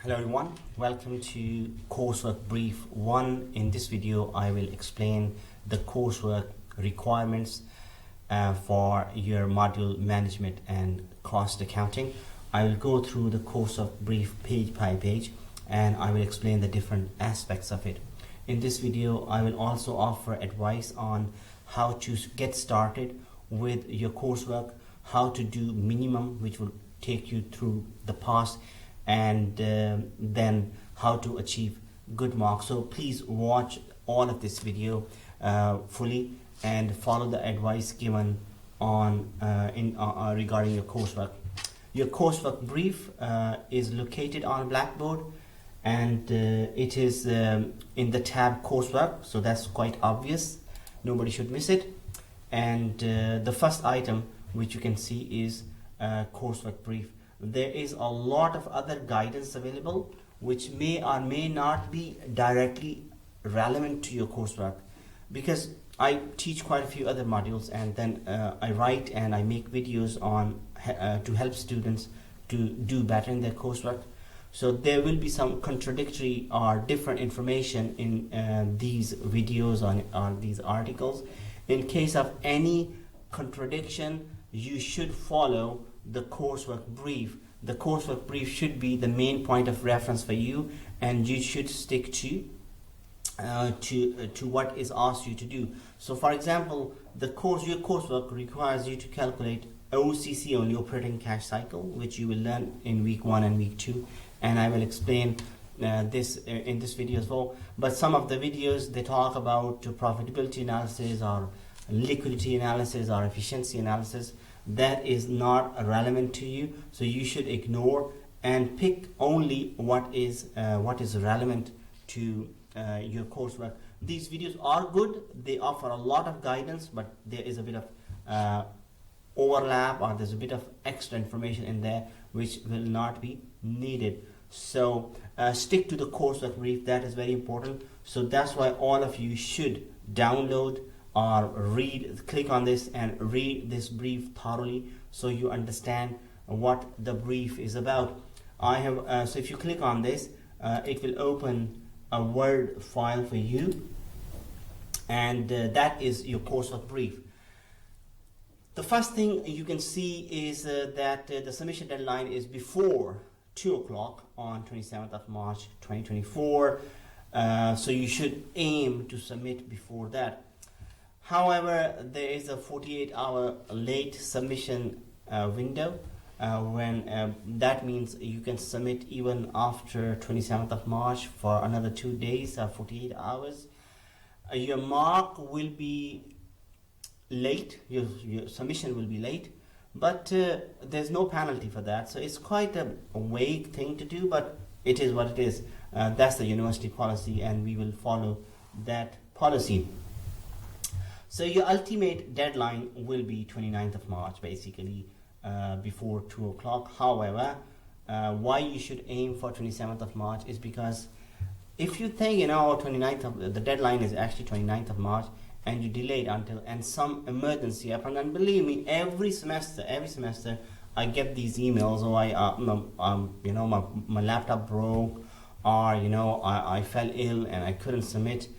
Hello everyone, welcome to Coursework Brief 1. In this video I will explain the coursework requirements for your module management and cost accounting. I will go through the coursework brief page by page and I will explain the different aspects of it. In this video I will also offer advice on how to get started with your coursework, how to do minimum, which will take you through the past, and then how to achieve good marks. So please watch all of this video fully and follow the advice given on regarding your coursework. Your coursework brief is located on Blackboard, and it is in the tab coursework, so that's quite obvious, nobody should miss it. And the first item which you can see is coursework brief. There is a lot of other guidance available which may or may not be directly relevant to your coursework, because I teach quite a few other modules, and then I write and I make videos on to help students to do better in their coursework. So there will be some contradictory or different information in these videos on these articles. In case of any contradiction, you should follow the coursework brief. The coursework brief should be the main point of reference for you, and you should stick to what is asked you to do. So for example, your coursework requires you to calculate OCC, only operating cash cycle, which you will learn in week 1 and week 2, and I will explain this in this video as well. But some of the videos, they talk about profitability analysis or liquidity analysis or efficiency analysis. That is not relevant to you, so you should ignore and pick only what is relevant to your coursework. These videos are good, they offer a lot of guidance, but there is a bit of overlap, or there's a bit of extra information in there which will not be needed. So stick to the coursework brief, that is very important. So that's why all of you should download or click on this and read this brief thoroughly, so you understand what the brief is about. I have so if you click on this, it will open a Word file for you, and that is your coursework brief. The first thing you can see is that the submission deadline is before 2 o'clock on 27th of March 2024, so you should aim to submit before that. However, there is a 48-hour late submission window, when that means you can submit even after 27th of March for another 2 days or 48 hours. Your mark will be late, your submission will be late, but there's no penalty for that. So it's quite a vague thing to do, but it is what it is. That's the university policy, and we will follow that policy. So your ultimate deadline will be 29th of March, basically before 2 o'clock. However, why you should aim for 27th of March is because if you think, the deadline is actually 29th of March, and you delay it and some emergency happens, and believe me, every semester I get these emails, or my laptop broke, or I fell ill and I couldn't submit.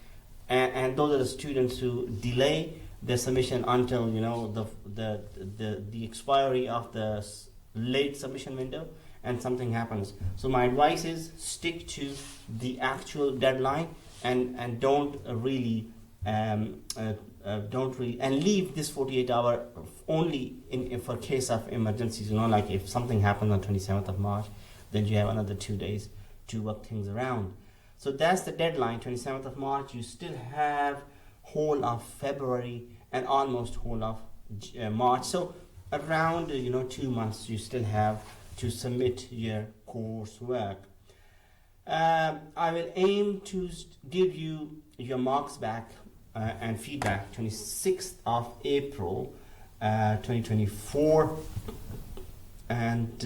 And those are the students who delay their submission until the expiry of the late submission window, and something happens. So my advice is stick to the actual deadline, and don't really and leave this 48-hour only for case of emergencies. Like if something happens on 27th of March, then you have another 2 days to work things around. So that's the deadline, 27th of March. You still have whole of February and almost whole of March. So around 2 months you still have to submit your coursework. I will aim to give you your marks back and feedback 26th of April 2024. And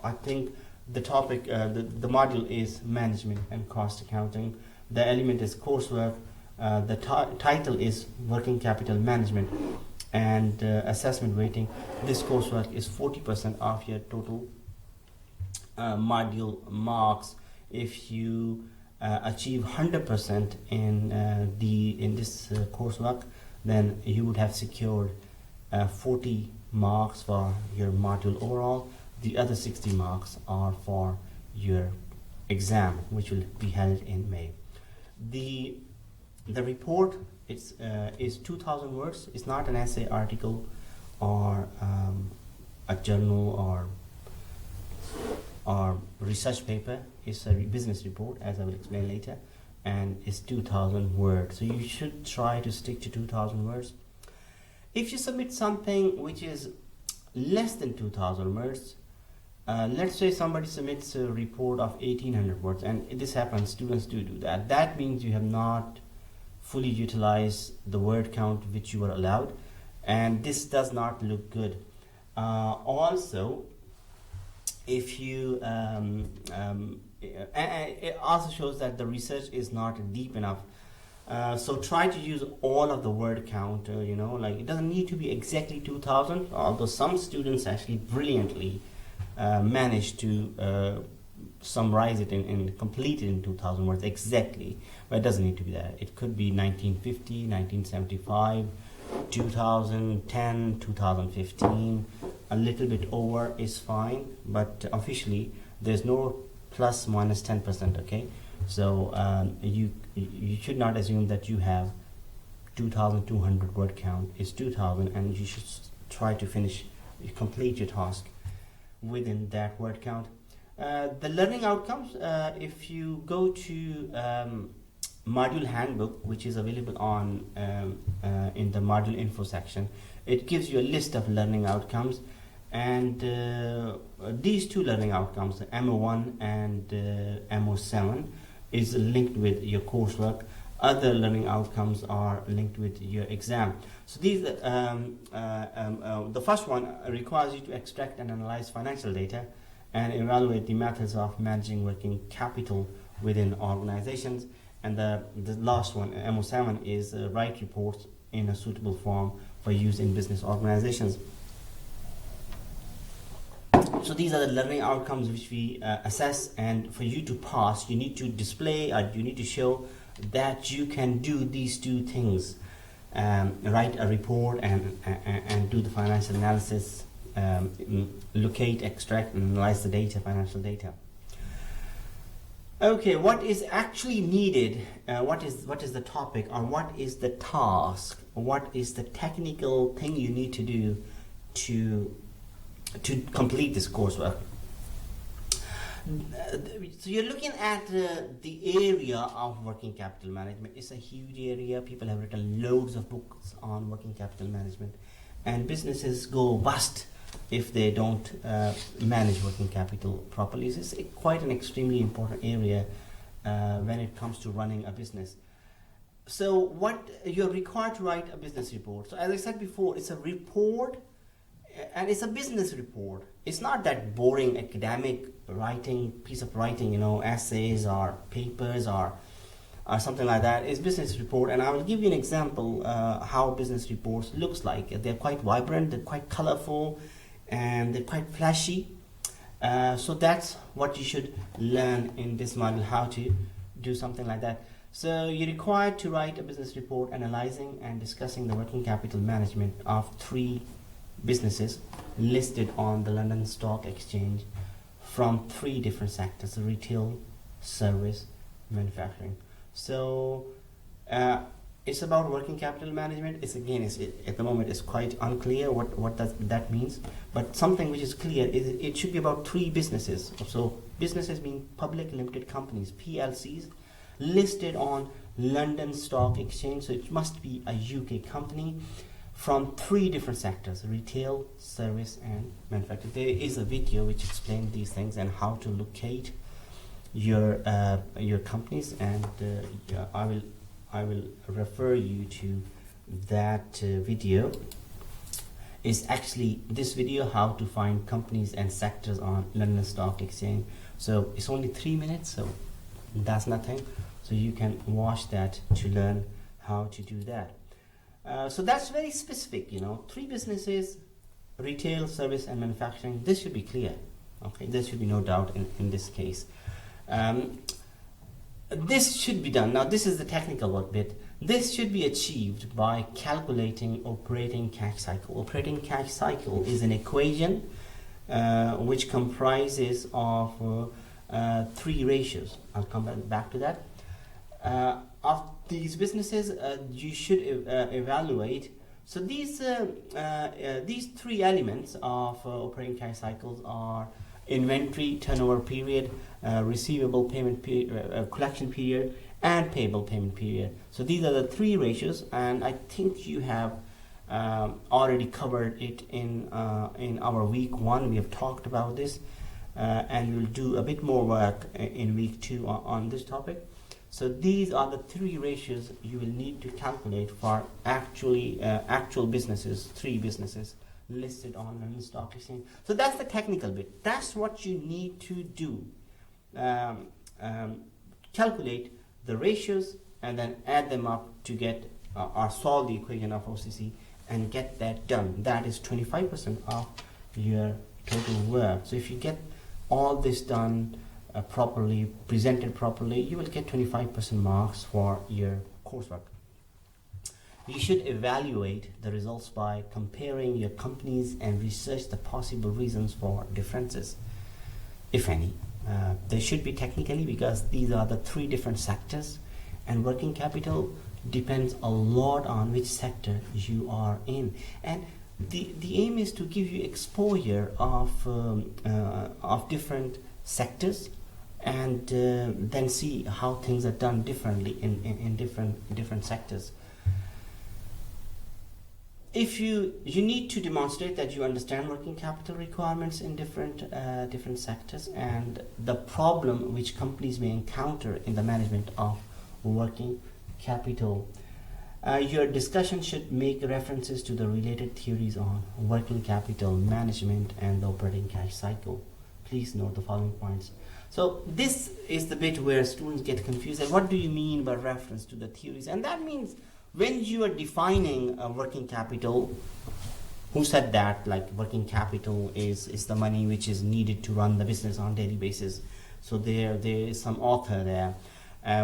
I think the topic, the module is management and cost accounting. The element is coursework. The title is working capital management, and assessment weighting. This coursework is 40% of your total module marks if you achieve 100% in this coursework, then you would have secured 40 marks for your module overall. The other 60 marks are for your exam, which will be held in May. The report is 2,000 words. It's not an essay, article, or a journal or research paper. It's a business report, as I will explain later, and it's 2,000 words. So you should try to stick to 2,000 words. If you submit something which is less than 2,000 words, let's say somebody submits a report of 1,800 words, and this happens, students do that. That means you have not fully utilized the word count which you were allowed, and this does not look good. Also, if you it also shows that the research is not deep enough. So try to use all of the word count. Like it doesn't need to be exactly 2,000. Although some students actually brilliantly manage to summarize it and complete it in 2,000 words exactly, but it doesn't need to be that. It could be 1950, 1975, 2010, 2015. A little bit over is fine, but officially there's no plus minus 10%. Okay, so you should not assume that you have 2,200 word count. It's 2,000, and you should try to complete your task within that word count. The learning outcomes, if you go to module handbook, which is available on in the module info section, it gives you a list of learning outcomes, and these two learning outcomes, MO1 and MO7, is linked with your coursework. Other learning outcomes are linked with your exam. So these, the first one requires you to extract and analyze financial data and evaluate the methods of managing working capital within organizations. And the last one, MO7, is write reports in a suitable form for use in business organizations. So these are the learning outcomes which we assess, and for you to pass, you need to display, or you need to show that you can do these two things: write a report and do the financial analysis, locate, extract, and analyze the data, financial data. Okay, what is actually needed? What is the topic, or what is the task? What is the technical thing you need to do to complete this coursework? So you're looking at the area of working capital management. It's a huge area. People have written loads of books on working capital management, and businesses go bust if they don't manage working capital properly. It's quite an extremely important area when it comes to running a business. So what you're required to write a business report. So as I said before, it's a report, and it's a business report. It's not that boring academic piece of writing, essays or papers or something like that. It's business report, and I will give you an example how business reports looks like. They're quite vibrant, they're quite colorful, and they're quite flashy. So that's what you should learn in this module, how to do something like that. So you're required to write a business report analyzing and discussing the working capital management of 3 businesses listed on the London Stock Exchange from 3 different sectors: retail, service, manufacturing. So it's about working capital management. At the moment it's quite unclear what that means, but something which is clear is it should be about 3 businesses. So businesses mean public limited companies, PLCs, listed on London Stock Exchange. So it must be a UK company from 3 different sectors: retail, service, and manufacturing. There is a video which explains these things and how to locate your companies, and I will refer you to that video. Is actually this video, how to find companies and sectors on London Stock Exchange. So it's only 3 minutes, so that's nothing. So you can watch that to learn how to do that. So that's very specific, 3 businesses: retail, service, and manufacturing. This should be clear. Okay, there should be no doubt in this case. This should be done. Now, this is the technical work bit. This should be achieved by calculating operating cash cycle. Operating cash cycle is an equation which comprises of three ratios. I'll come back to that. Of these businesses, you should evaluate. So these three elements of operating cash cycles are inventory turnover period, receivable payment period, collection period, and payable payment period. So these are the three ratios, and I think you have already covered it in our week 1. We have talked about this, and we'll do a bit more work in week 2 on this topic. So these are the three ratios you will need to calculate for actual businesses, 3 businesses listed on the stock exchange. So that's the technical bit. That's what you need to do. Calculate the ratios and then add them up to get or solve the equation of OCC and get that done. That is 25% of your total work. So if you get all this done properly, presented properly, you will get 25% marks for your coursework. You should evaluate the results by comparing your companies and research the possible reasons for differences, if any. They should be technically, because these are the 3 different sectors, and working capital depends a lot on which sector you are in. And the aim is to give you exposure of different sectors, and then see how things are done differently in different sectors. If you need to demonstrate that you understand working capital requirements in different sectors and the problem which companies may encounter in the management of working capital. Your discussion should make references to the related theories on working capital management and the operating cash cycle. Please note the following points. So this is the bit where students get confused. And what do you mean by reference to the theories? And that means when you are defining working capital, who said that? Like, working capital is the money which is needed to run the business on a daily basis. So there is some author there.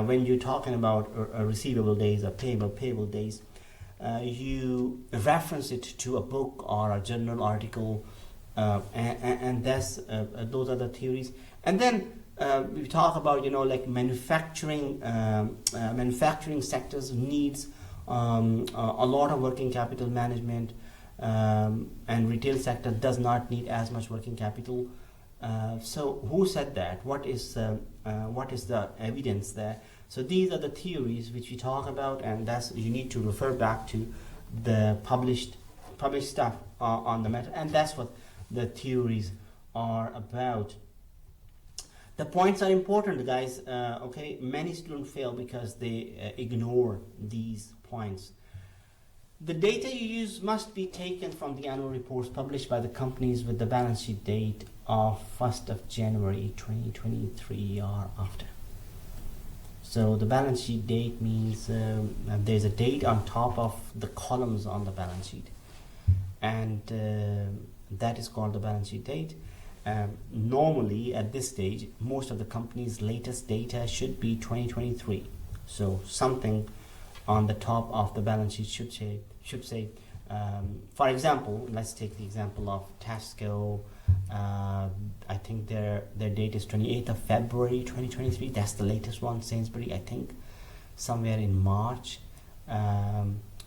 When you're talking about receivable days or payable days, you reference it to a book or a journal article, and that's those are the theories. And then we talk about like manufacturing sectors needs a lot of working capital management, and retail sector does not need as much working capital. So who said that? What is the evidence there? So these are the theories which we talk about, and that's, you need to refer back to the published stuff on the matter, and that's what the theories are about. The points are important, guys. Okay, many students fail because they ignore these points. The data you use must be taken from the annual reports published by the companies with the balance sheet date of 1st of January 2023 or after. So the balance sheet date means there's a date on top of the columns on the balance sheet, and that is called the balance sheet date. Normally at this stage, most of the company's latest data should be 2023. So something on the top of the balance sheet should say, for example, let's take the example of Tesco. I think their date is 28th of February 2023. That's the latest one. Sainsbury, I think somewhere in March.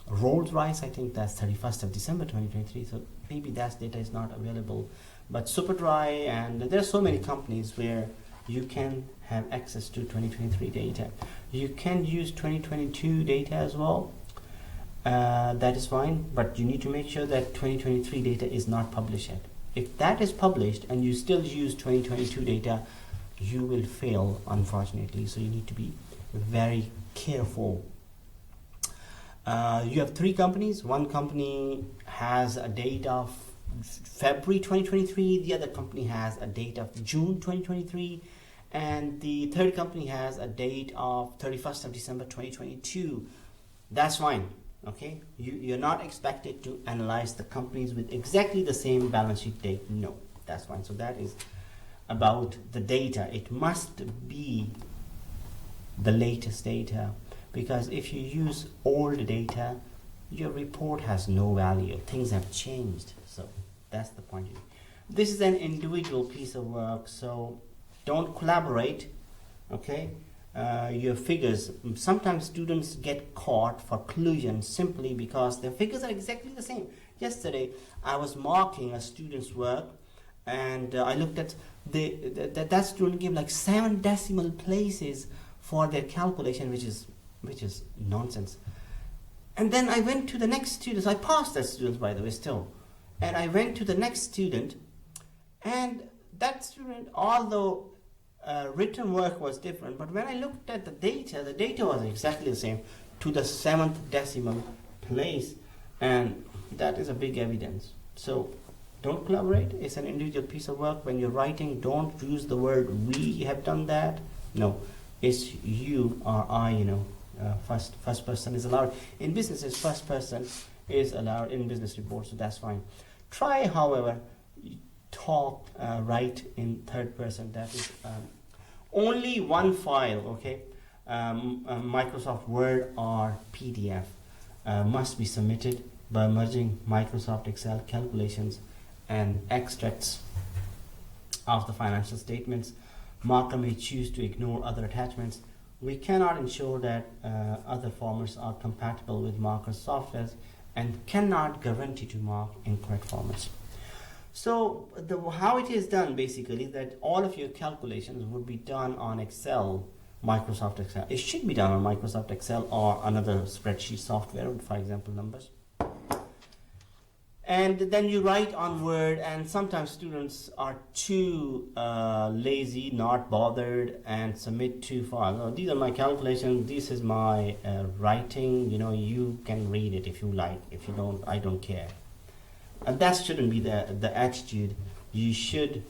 Rolls-Royce, I think that's 31st of December 2023. So maybe that data is not available. But Superdry, and there are so many companies where you can have access to 2023 data. You can use 2022 data as well. That is fine, but you need to make sure that 2023 data is not published yet. If that is published and you still use 2022 data, you will fail, unfortunately. So you need to be very careful. You have 3 companies. One company has a date of February 2023, the other company has a date of June 2023, and the third company has a date of 31st of December 2022. That's fine. Okay, you're not expected to analyze the companies with exactly the same balance sheet date. No, that's fine. So that is about the data. It must be the latest data, because if you use old data, your report has no value. Things have changed. So that's the point. This is an individual piece of work, so don't collaborate. Okay, your figures. Sometimes students get caught for collusion simply because their figures are exactly the same. Yesterday, I was marking a student's work, and I looked at that student gave like 7 decimal places for their calculation, which is nonsense. And then I went to the next student. I passed that student, by the way, still. And I went to the next student, and that student, although written work was different, but when I looked at the data was exactly the same to the 7th decimal place, and that is a big evidence. So don't collaborate. It's an individual piece of work. When you're writing, don't use the word "we have done that." No, it's you or I. First person is allowed in businesses. First person is allowed in business reports, so that's fine. Try, however, write in third person. That is only one file. Okay, Microsoft Word or PDF must be submitted by merging Microsoft Excel calculations and extracts of the financial statements. MACA may choose to ignore other attachments. We cannot ensure that other formats are compatible with MACA software and cannot guarantee to mark incorrect formats. So how it is done basically that all of your calculations would be done on Excel, Microsoft Excel. It should be done on Microsoft Excel or another spreadsheet software, for example, numbers. And then you write on Word, and sometimes students are too lazy, not bothered, and submit too far. No, these are my calculations, this is my writing, you can read it if you like. If you don't, I don't care. And that shouldn't be the attitude. You should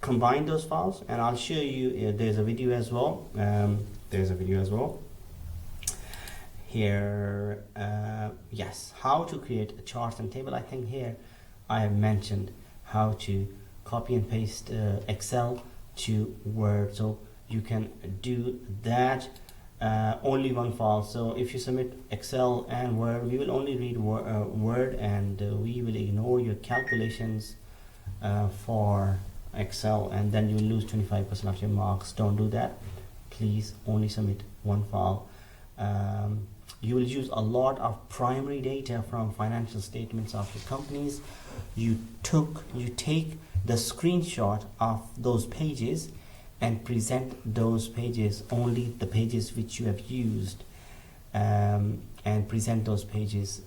combine those files, and I'll show you, there's a video as well. Here, yes, how to create a chart and table. I think here I have mentioned how to copy and paste Excel to Word, so you can do that. Only one file. So if you submit Excel and Word, we will only read Word, and we will ignore your calculations for Excel, and then you will lose 25% of your marks. Don't do that. Please only submit one file. You will use a lot of primary data from financial statements of your companies. You take the screenshot of those pages and present those pages, only the pages which you have used, and present those pages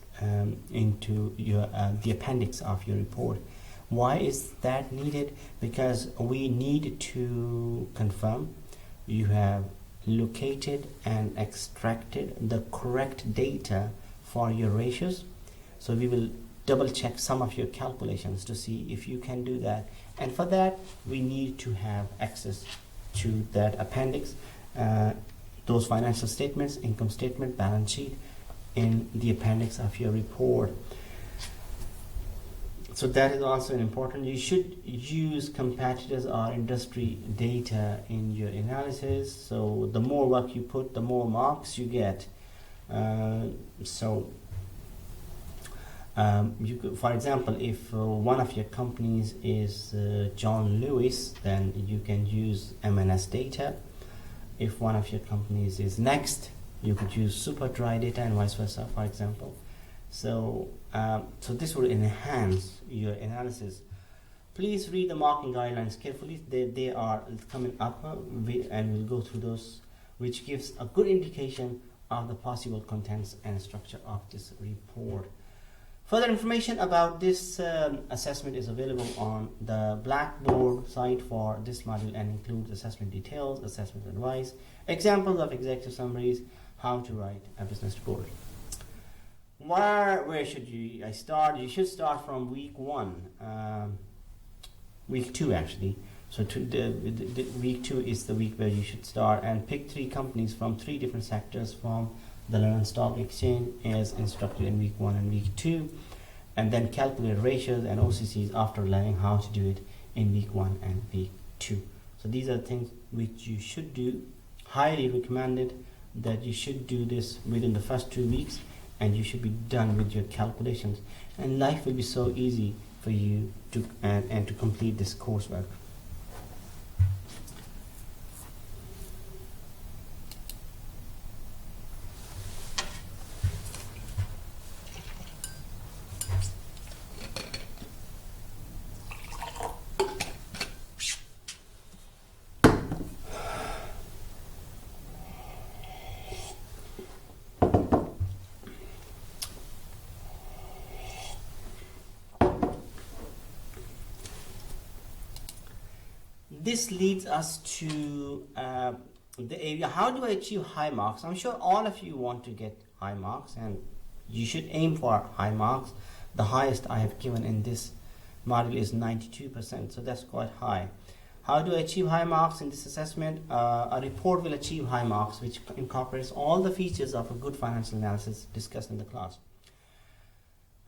into your the appendix of your report. Why is that needed? Because we need to confirm you have located and extracted the correct data for your ratios. So we will double check some of your calculations to see if you can do that, and for that we need to have access to that appendix, those financial statements, income statement, balance sheet, in the appendix of your report. So that is also important. You should use competitors or industry data in your analysis. So the more work you put, the more marks you get. You could, for example, if one of your companies is John Lewis, then you can use M&S data. If one of your companies is Next, you could use Superdry data, and vice versa, for example. So this will enhance your analysis. Please read the marking guidelines carefully. They are coming up, and we'll go through those, which gives a good indication of the possible contents and structure of this report. Further information about this assessment is available on the Blackboard site for this module, and includes assessment details, assessment advice, examples of executive summaries, how to write a business report. Where should I start? You should start from week 1, week 2 actually. So the week 2 is the week where you should start, and pick 3 companies from 3 different sectors from the London Stock Exchange as instructed in week 1 and week 2, and then calculate ratios and OCCs after learning how to do it in week 1 and week 2. So these are things which you should do. Highly recommended that you should do this within the first 2 weeks, and you should be done with your calculations, and life will be so easy for you to and to complete this coursework. This leads us to the area, how do I achieve high marks? I'm sure all of you want to get high marks, and you should aim for high marks. The highest I have given in this module is 92%, so that's quite high. How do I achieve high marks in this assessment? A report will achieve high marks which incorporates all the features of a good financial analysis discussed in the class.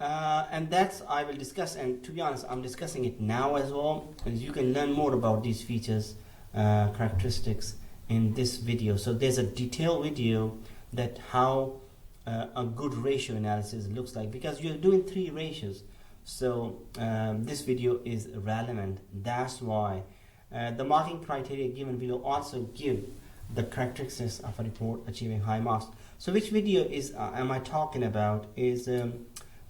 And that's I will discuss, and to be honest, I'm discussing it now as well, and you can learn more about these features, characteristics in this video. So there's a detailed video that how a good ratio analysis looks like, because you're doing 3 ratios. So this video is relevant. That's why the marking criteria given below also give the characteristics of a report achieving high marks. So which video is am I talking about? Is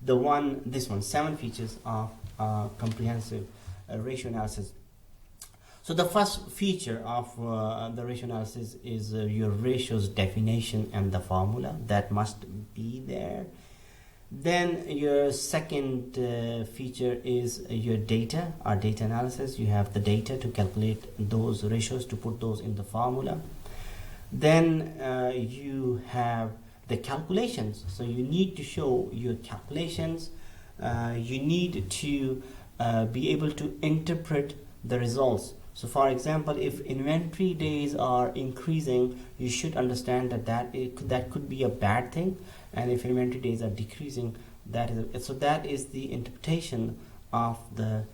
the one, this one, 7 features of comprehensive ratio analysis. So the first feature of the ratio analysis is your ratios definition and the formula that must be there. Then your second feature is your data, or data analysis. You have the data to calculate those ratios, to put those in the formula. Then you have the calculations, so you need to show your calculations. You need to be able to interpret the results. So for example, if inventory days are increasing, you should understand that that could be a bad thing, and if inventory days are decreasing, that is the interpretation of the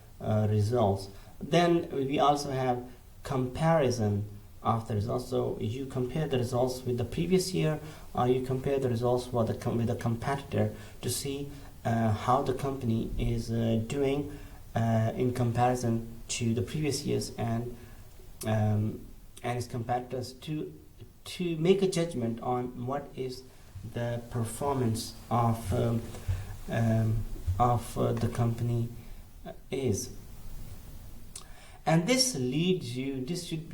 results. Then we also have comparison of the results. So you compare the results with the previous year, or you compare the results with a competitor to see how the company is doing in comparison to the previous years and its competitors, to make a judgment on what is the performance of the company is. And this leads you, this should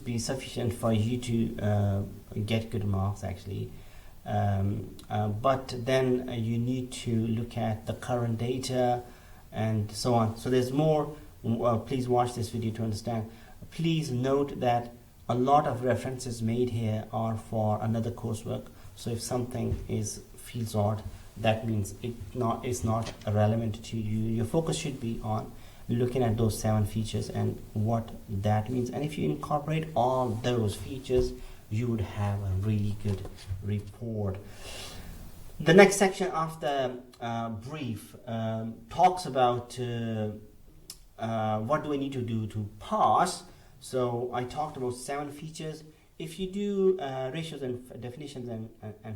be sufficient for you to get good marks actually. But then you need to look at the current data and so on. So there's more. Please watch this video to understand. Please note that a lot of references made here are for another coursework. So if something feels odd, that means it's not relevant to you. Your focus should be on looking at those 7 features and what that means. And if you incorporate all those features, you would have a really good report. The next section of the brief talks about what do I need to do to pass. So I talked about 7 features. If you do ratios and definitions and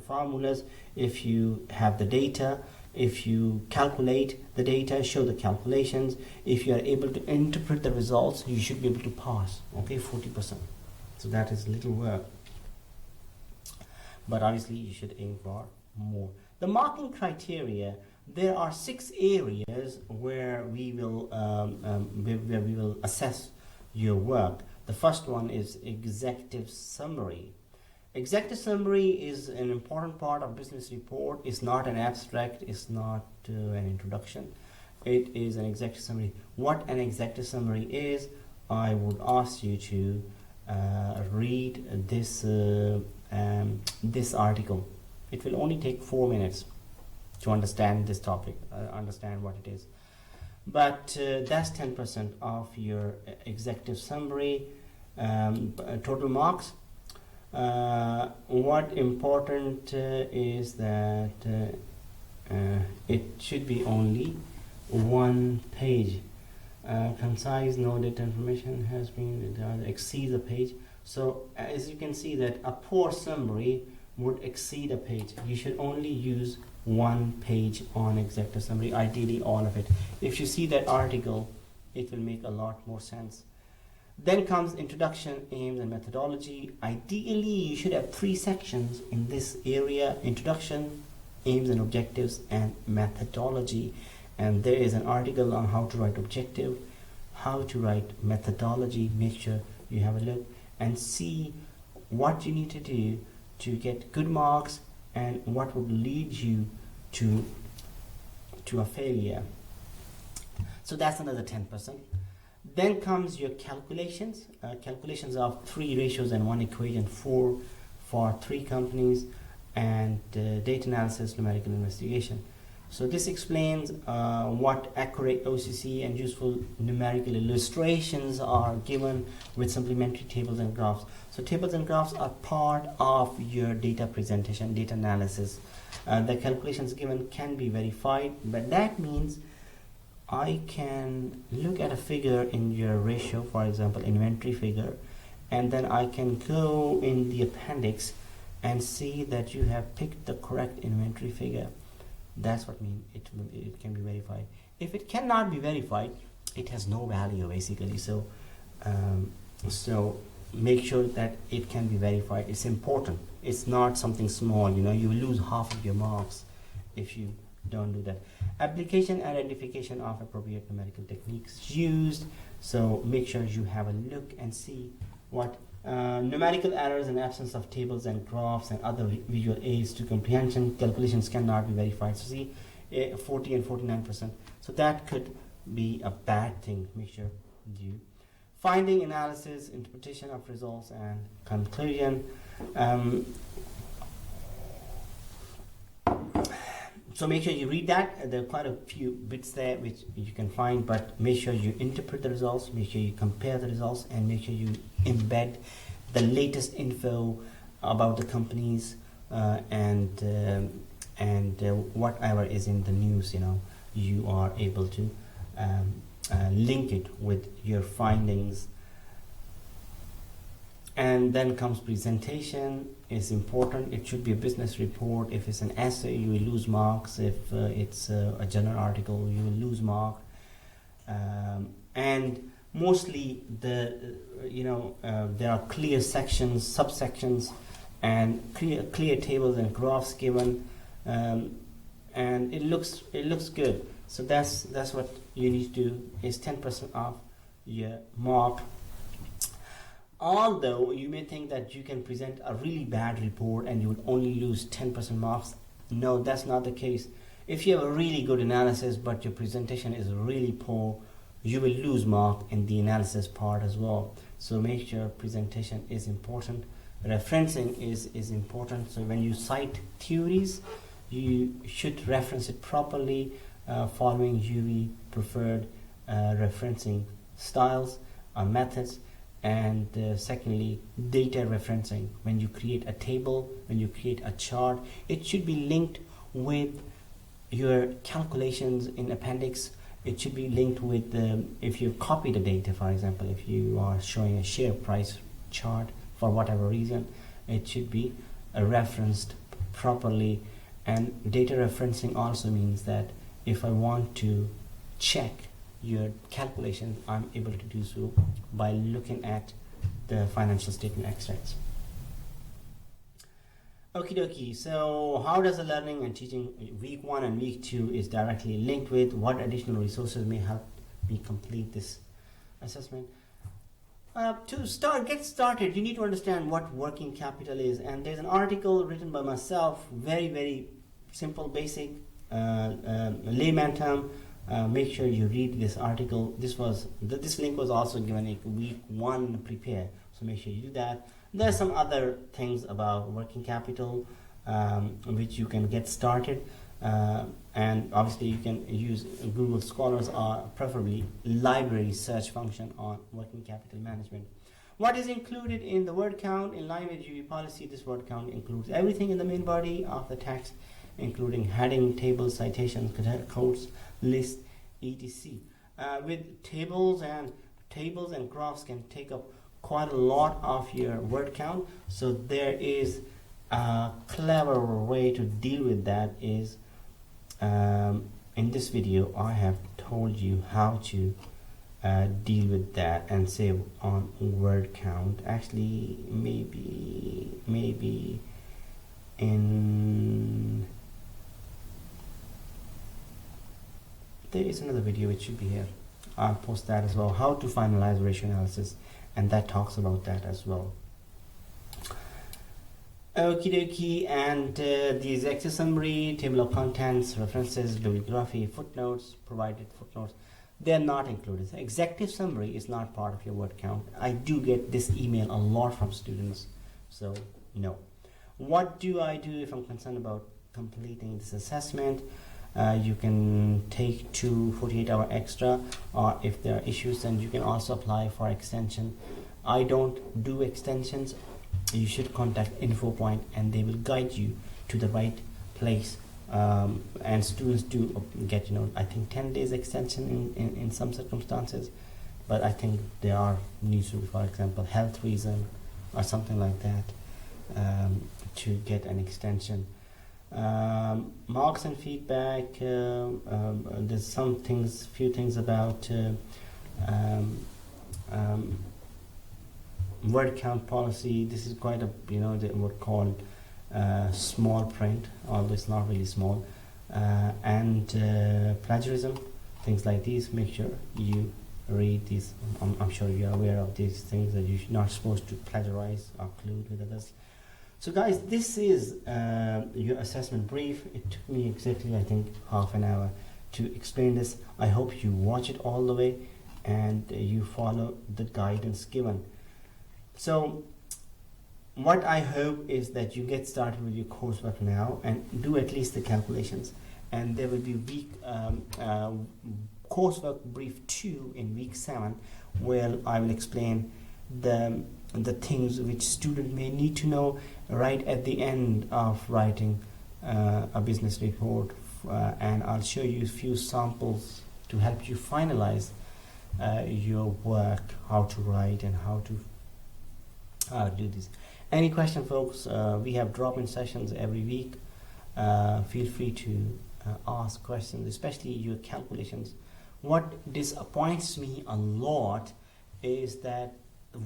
formulas, if you have the data, if you calculate the data, show the calculations, if you are able to interpret the results, you should be able to pass, okay, 40%. So that is little work, but obviously you should aim for more. The marking criteria, there are 6 areas where we will assess your work. The first one is executive summary. Executive summary is an important part of business report. It's not an abstract, it's not an introduction. It is an executive summary. What an executive summary is, I would ask you to read this this article. It will only take 4 minutes to understand this topic, understand what it is. But that's 10% of your executive summary. Total marks. What important is that it should be only 1 page. concise, no data information has been exceeds a page. So as you can see that a poor summary would exceed a page. You should only use one page on executive summary, ideally all of it. If you see that article, it will make a lot more sense. Then comes introduction, aims, and methodology. Ideally, you should have 3 sections in this area: introduction, aims and objectives, and methodology. And there is an article on how to write objective, how to write methodology. Make sure you have a look and see what you need to do to get good marks and what would lead you to a failure. So that's another 10%. Then comes your calculations. Calculations of 3 ratios and 1 equation, 4 for 3 companies, and data analysis, numerical investigation. So this explains what accurate OCC and useful numerical illustrations are given with supplementary tables and graphs. So tables and graphs are part of your data presentation, data analysis. The calculations given can be verified, but that means I can look at a figure in your ratio, for example, inventory figure, and then I can go in the appendix and see that you have picked the correct inventory figure. That's what means it can be verified. If it cannot be verified, it has no value basically. So make sure that it can be verified. It's important. It's not something small. You will lose half of your marks if you don't do that. Application identification of appropriate numerical techniques used. So make sure you have a look and see what numerical errors and absence of tables and graphs and other visual aids to comprehension. Calculations cannot be verified. So see 40 and 49%. So that could be a bad thing. Make sure you finding, analysis, interpretation of results, and conclusion. So make sure you read that. There are quite a few bits there which you can find, but make sure you interpret the results, make sure you compare the results, and make sure you embed the latest info about the companies and whatever is in the news. You are able to link it with your findings. And then comes presentation. Is important. It should be a business report. If it's an essay, you will lose marks. If it's a journal article, you will lose mark. And mostly there are clear sections, subsections, and clear tables and graphs given, and it looks good. So that's what you need to do. Is 10% off your mark. Although you may think that you can present a really bad report and you will only lose 10% marks. No, that's not the case. If you have a really good analysis but your presentation is really poor, you will lose mark in the analysis part as well. So make sure presentation is important. Referencing is important. So when you cite theories, you should reference it properly, following UV preferred referencing styles or methods. And secondly, data referencing. When you create a table, when you create a chart, it should be linked with your calculations in appendix. It should be linked with if you copy the data, for example, if you are showing a share price chart for whatever reason, it should be referenced properly. And data referencing also means that if I want to check your calculations, I'm able to do so by looking at the financial statement extracts. Okie dokie. So how does the learning and teaching week 1 and week 2 is directly linked with what additional resources may help me complete this assessment? To get started, you need to understand what working capital is. And there's an article written by myself, very, very simple, basic, layman term. Make sure you read this article. This link was also given a week 1 prepare, so make sure you do that. There's some other things about working capital which you can get started, and obviously you can use Google Scholars or preferably library search function on working capital management. What is included in the word count? In line with UV policy, this word count includes everything in the main body of the text, including heading, tables, citations, codes, list, etc. with tables and graphs can take up quite a lot of your word count. So there is a clever way to deal with that. Is in this video I have told you how to deal with that and save on word count. Actually, maybe in there is another video which should be here. I'll post that as well, how to finalize ratio analysis, and that talks about that as well. Okie dokie, and the executive summary, table of contents, references, bibliography, footnotes, provided footnotes, they're not included. The executive summary is not part of your word count. I do get this email a lot from students, so no. What do I do if I'm concerned about completing this assessment? You can take 48-hour extra, or if there are issues, then you can also apply for extension. I don't do extensions. You should contact InfoPoint and they will guide you to the right place. And students do get, I think 10 days extension in some circumstances, but I think there are needs to, for example, health reason or something like that, to get an extension. Marks and feedback, there's few things about word count policy. This is quite a, they were called small print, although it's not really small, and plagiarism, things like these. Make sure you read these. I'm sure you're aware of these things, that you're not supposed to plagiarize or collude with others. So guys, this is your assessment brief. It took me exactly, I think, half an hour to explain this. I hope you watch it all the way and you follow the guidance given. So what I hope is that you get started with your coursework now and do at least the calculations. And there will be coursework brief 2 in week 7, where I will explain the things which student may need to know right at the end of writing a business report, and I'll show you a few samples to help you finalize your work, how to write and how to do this. Any question, folks? We have drop-in sessions every week. Feel free to ask questions, especially your calculations. What disappoints me a lot is that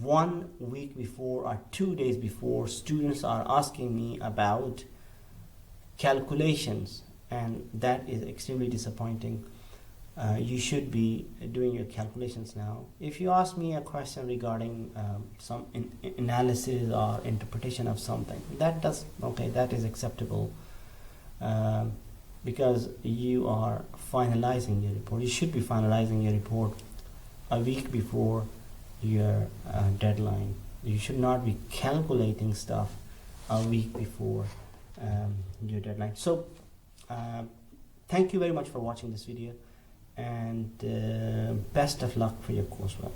1 week before or 2 days before, students are asking me about calculations, and that is extremely disappointing. You should be doing your calculations now. If you ask me a question regarding some analysis or interpretation of something, that is acceptable, because you are finalizing your report. You should be finalizing your report a week before your deadline. You should not be calculating stuff a week before your deadline. So thank you very much for watching this video, and best of luck for your coursework.